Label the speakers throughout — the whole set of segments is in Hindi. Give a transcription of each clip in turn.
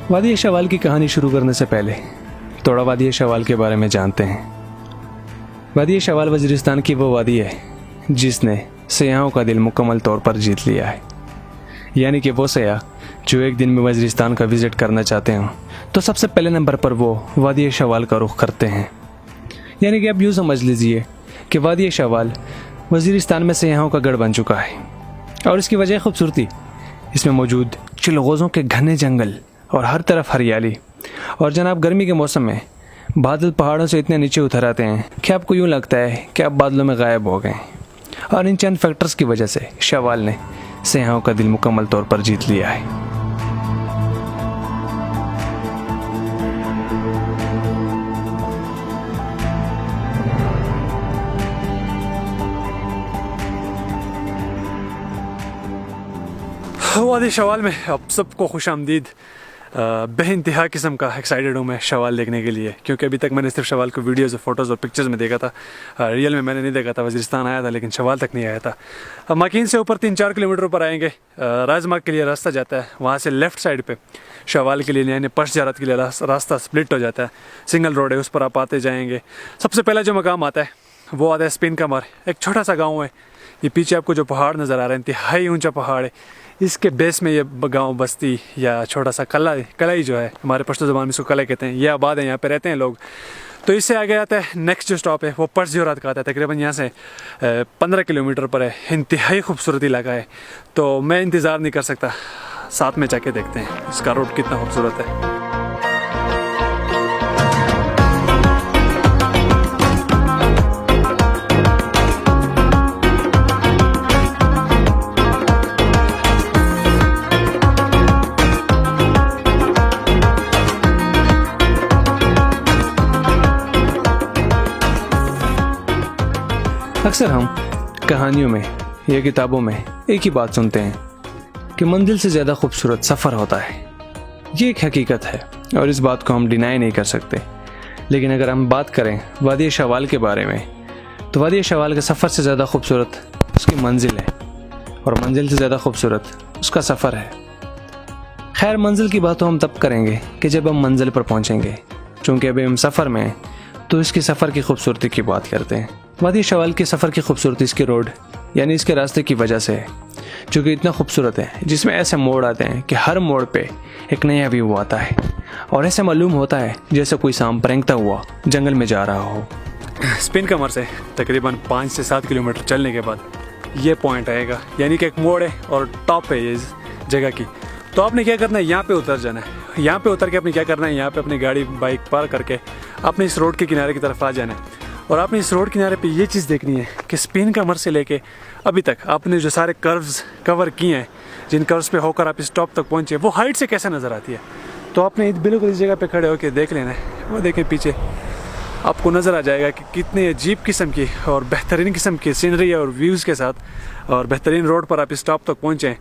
Speaker 1: वादी शवाल की कहानी शुरू करने से पहले थोड़ा वादी शवाल के बारे में जानते हैं। वादी शवाल वज़ीरिस्तान की वो वादी है जिसने सयाहों का दिल मुकम्मल तौर पर जीत लिया है। यानी कि वो सयाह जो एक दिन में वज़ीरिस्तान का विज़िट करना चाहते हों तो सबसे पहले नंबर पर वो वादी शवाल का रुख करते हैं। यानी कि आप यूँ समझ लीजिए कि वादी शवाल वज़ीरिस्तान में सयाहों का गढ़ बन चुका है। और इसकी वजह खूबसूरती, इसमें मौजूद चिलगोज़ों के घने जंगल और हर तरफ हरियाली। और जनाब गर्मी के मौसम में बादल पहाड़ों से इतने नीचे उतर आते हैं कि आपको यूँ लगता है कि आप बादलों में गायब हो गए। और इन चंद फैक्टर्स की वजह से शवाल ने सयाहों का दिल मुकम्मल तौर पर जीत लिया है। वादी शवाल में आप सबको खुश आमदीद। बेइंतहा किस्म का एक्साइटेड हूँ मैं शवाल देखने के लिए, क्योंकि अभी तक मैंने सिर्फ शवाल को वीडियोज़ और फोटोज़ और पिक्चर्स में देखा था। रियल में मैंने नहीं देखा था। वज़ीरिस्तान आया था लेकिन शवाल तक नहीं आया था। माकीन से ऊपर 3-4 किलोमीटर ऊपर आएंगे, राजमार्ग के लिए रास्ता जाता है। वहाँ से लेफ़्ट साइड पे शवाल के लिए यानी पश ज़ियारत के लिए रास्ता स्प्लिट हो जाता है। सिंगल रोड है, उस पर आप आते जाएँगे। सबसे पहला जो मकाम आता है वो आता है स्पिन कमर। एक छोटा सा गाँव है। ये पीछे आपको जो पहाड़ नज़र आ रहा है इंतहाई ऊंचा पहाड़ है। इसके बेस में ये गांव बस्ती या छोटा सा कलाई जो है, हमारे पश्तो ज़बान में इसको कलाई कहते हैं, ये आबाद है, यहाँ पे रहते हैं लोग। तो इससे आगे आता है नेक्स्ट जो स्टॉप है वो पश ज़ियारत का आता है। तकरीबन यहाँ से 15 किलोमीटर पर है। इंतहाई खूबसूरत इलाका है। तो मैं इंतज़ार नहीं कर सकता, साथ में जाके देखते हैं इसका रोड कितना खूबसूरत है। अक्सर हम कहानियों में या किताबों में एक ही बात सुनते हैं कि मंजिल से ज़्यादा खूबसूरत सफ़र होता है। ये एक हकीकत है और इस बात को हम डिनाई नहीं कर सकते। लेकिन अगर हम बात करें वादी शवाल के बारे में तो वादी शवाल के सफ़र से ज़्यादा खूबसूरत उसकी मंजिल है और मंजिल से ज़्यादा खूबसूरत उसका सफ़र है। खैर, मंजिल की बात हम तब करेंगे कि जब हम मंजिल पर पहुँचेंगे। चूँकि अभी हम सफ़र में हैं तो इसकी सफ़र की खूबसूरती की बात करते हैं। वादी शवाल के सफ़र की खूबसूरती इसके रोड यानी इसके रास्ते की वजह से है, जो कि इतना खूबसूरत है, जिसमें ऐसे मोड़ आते हैं कि हर मोड़ पे एक नया व्यू आता है और ऐसे मालूम होता है जैसे कोई सांप रेंगता हुआ जंगल में जा रहा हो। स्पिन कमर से तकरीबन 5 से 7 किलोमीटर चलने के बाद ये पॉइंट आएगा, यानी कि एक मोड़ है और टॉप है ये इस जगह की। तो आपने क्या करना है, यहाँ पे उतर जाना है। यहाँ पे उतर के आपने क्या करना है, यहाँ पे अपनी गाड़ी बाइक पार करके आपने इस रोड के किनारे की तरफ आ जाना है। और आपने इस रोड किनारे पे ये चीज़ देखनी है कि स्पिन कमर से लेके अभी तक आपने जो सारे कर्व्स कवर किए हैं, जिन कर्व्स पे होकर आप इस टॉप तक पहुँचे, वो हाइट से कैसे नज़र आती है। तो आपने बिल्कुल इस जगह पे खड़े होकर देख लेना है। वो देखें पीछे आपको नज़र आ जाएगा कि कितने अजीब किस्म की और बेहतरीन किस्म की सीनरी और व्यूज़ के साथ और बेहतरीन रोड पर आप इस टॉप तक पहुँचे।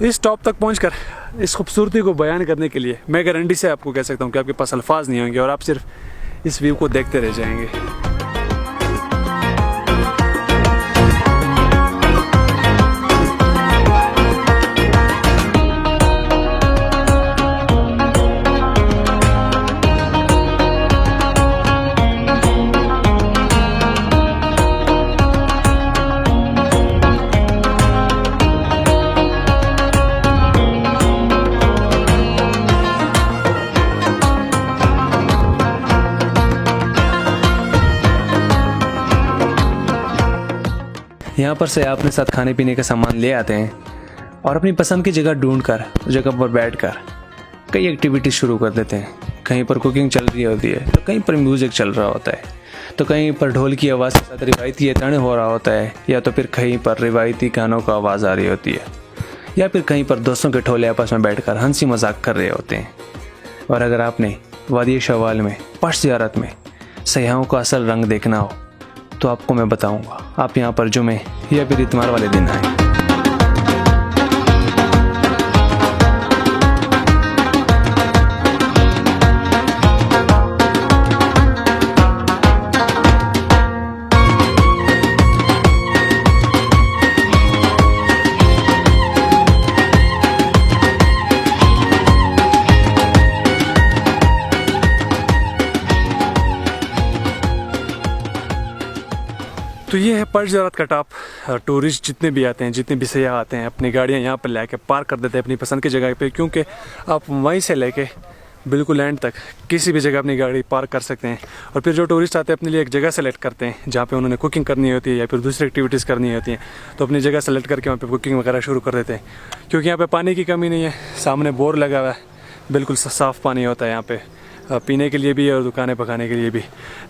Speaker 1: इस टॉप तक पहुंचकर इस खूबसूरती को बयान करने के लिए मैं गारंटी से आपको कह सकता हूं कि आपके पास अल्फाज नहीं होंगे और आप सिर्फ इस व्यू को देखते रह जाएंगे। यहाँ पर से अपने साथ खाने पीने का सामान ले आते हैं और अपनी पसंद की जगह ढूंढकर जगह पर बैठकर कई एक्टिविटी शुरू कर देते हैं। कहीं पर कुकिंग चल रही होती है तो कहीं पर म्यूज़िक चल रहा होता है, तो कहीं पर ढोल की आवाज़ के साथ रिवायती ताने हो रहा होता है, या तो फिर कहीं पर रिवायती गानों का आवाज़ आ रही होती है, या फिर कहीं पर दोस्तों के ठोले आपस में बैठकर हंसी मजाक कर रहे होते हैं। और अगर आपने वादी शवाल में पश ज़ियारत में सयाहों का असल रंग देखना हो तो आपको मैं बताऊंगा, आप यहाँ पर जुमे या फिर इतवार वाले दिन आएँ।
Speaker 2: तो ये है पर्च ज़रात का टॉप। टूरिस्ट जितने भी आते हैं, जितने भी सयाह आते हैं, अपनी गाड़ियाँ यहाँ पर लेके पार्क कर देते हैं अपनी पसंद की जगह पे, क्योंकि आप वहीं से लेके बिल्कुल एंड तक किसी भी जगह अपनी गाड़ी पार्क कर सकते हैं। और फिर जो टूरिस्ट आते हैं अपने लिए एक जगह सेलेक्ट करते हैं जहाँ पे उन्होंने कुकिंग करनी होती है या फिर दूसरी एक्टिविटीज़ करनी होती हैं, तो अपनी जगह सेलेक्ट करके वहाँ पे कुकिंग वगैरह शुरू कर देते हैं। क्योंकि यहाँ पे पानी की कमी नहीं है, सामने बोर लगा हुआ है, बिल्कुल साफ़ पानी होता है यहाँ पे पीने के लिए भी और दुकानें पकाने के लिए भी।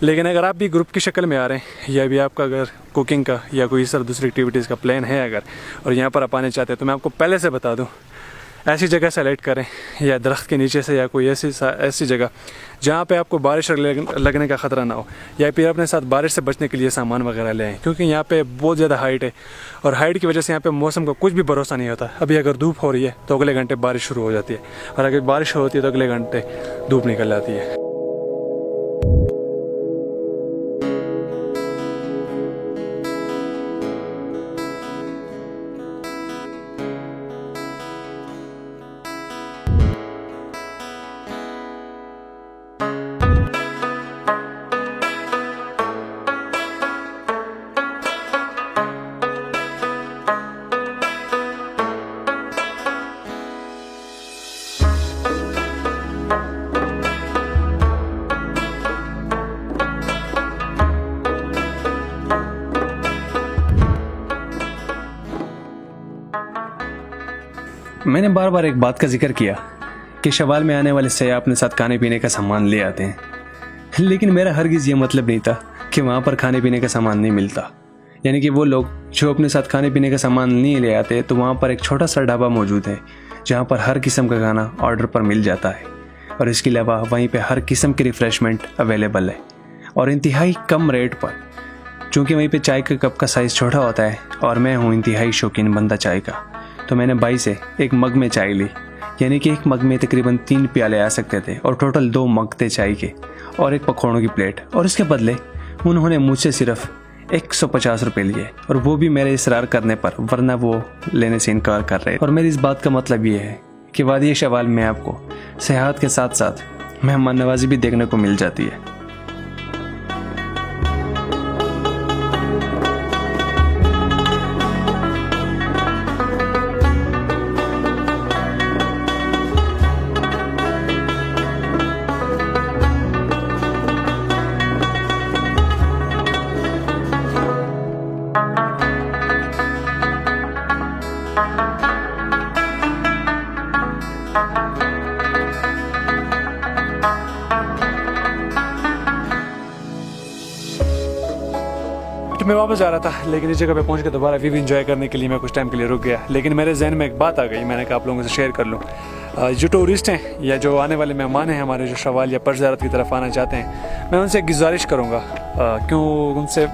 Speaker 2: लेकिन अगर आप भी ग्रुप की शक्ल में आ रहे हैं या भी आपका अगर कुकिंग का या कोई इस तरह दूसरी एक्टिविटीज़ का प्लान है अगर, और यहाँ पर आप आने चाहते हैं, तो मैं आपको पहले से बता दूँ, ऐसी जगह सेलेक्ट करें या दरख्त के नीचे से या कोई ऐसी जगह जहाँ पे आपको बारिश लगने का ख़तरा ना हो, या फिर अपने साथ बारिश से बचने के लिए सामान वगैरह ले आएँ। क्योंकि यहाँ पे बहुत ज़्यादा हाइट है और हाइट की वजह से यहाँ पे मौसम का कुछ भी भरोसा नहीं होता। अभी अगर धूप हो रही है तो अगले घंटे बारिश शुरू हो जाती है, और अगर बारिश होती है तो अगले घंटे धूप निकल जाती है।
Speaker 1: मैंने बार बार एक बात का जिक्र किया कि शवाल में आने वाले सयाह अपने साथ खाने पीने का सामान ले आते हैं, लेकिन मेरा हरगिज़ ये मतलब नहीं था कि वहाँ पर खाने पीने का सामान नहीं मिलता। यानी कि वो लोग जो अपने साथ खाने पीने का सामान नहीं ले आते, तो वहाँ पर एक छोटा सा ढाबा मौजूद है जहाँ पर हर किस्म का खाना ऑर्डर पर मिल जाता है, और इसके अलावा वहीं पर हर किस्म की रिफ़्रेशमेंट अवेलेबल है और इंतहाई कम रेट पर। चूँकि वहीं पर चाय के कप का साइज़ छोटा होता है और मैं हूँ इंतहाई शौकीन बंदा चाय का, तो मैंने भाई से एक मग में चाय ली। यानी कि एक मग में तकरीबन 3 प्याले आ सकते थे और टोटल 2 मग थे चाय के और एक पकौड़ों की प्लेट। और इसके बदले उन्होंने मुझसे सिर्फ 150 रुपये लिए, और वो भी मेरे इसरार करने पर, वरना वो लेने से इनकार कर रहे। और मेरी इस बात का मतलब ये है कि वादी शवाल में आपको सेहत के साथ साथ मेहमान नवाजी भी देखने को मिल जाती है।
Speaker 2: मैं वापस जा रहा था, लेकिन इस जगह पे पहुंच के दोबारा व्यू एंजॉय करने के लिए मैं कुछ टाइम के लिए रुक गया। लेकिन मेरे जहन में एक बात आ गई, मैंने कहा आप लोगों से शेयर कर लूँ। जो टूरिस्ट हैं या जो आने वाले मेहमान हैं हमारे, जो शवाल या पर्च ज़रात की तरफ आना चाहते हैं, मैं उनसे एक गुजारिश करूँगा क्यों उनसे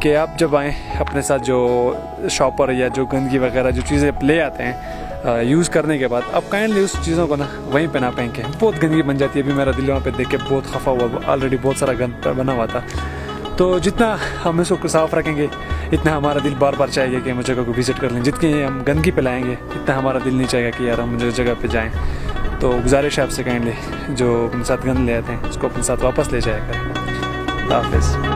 Speaker 2: कि आप जब आएँ अपने साथ जो शॉपर या जो गंदगी वगैरह जो चीज़ें ले आते हैं यूज़ करने के बाद, आप काइंडली उस चीज़ों को ना वहीं पे ना फेंकें। बहुत गंदगी बन जाती है। अभी मेरा दिल वहाँ पे देख के बहुत खफा हुआ, ऑलरेडी बहुत सारा गंद बना हुआ था। तो जितना हम इसको साफ़ रखेंगे, इतना हमारा दिल बार बार चाहेगा कि हम जगह को विज़िट कर लें। जितनी हम गंदगी फैलाएंगे, इतना हमारा दिल नहीं चाहेगा कि यार हम मुझे जगह पे जाएं। तो गुजारिश है आपसे काइंडली जो अपने साथ गंद ले आते हैं उसको अपने साथ वापस ले जाया करें। हाफ़िज़।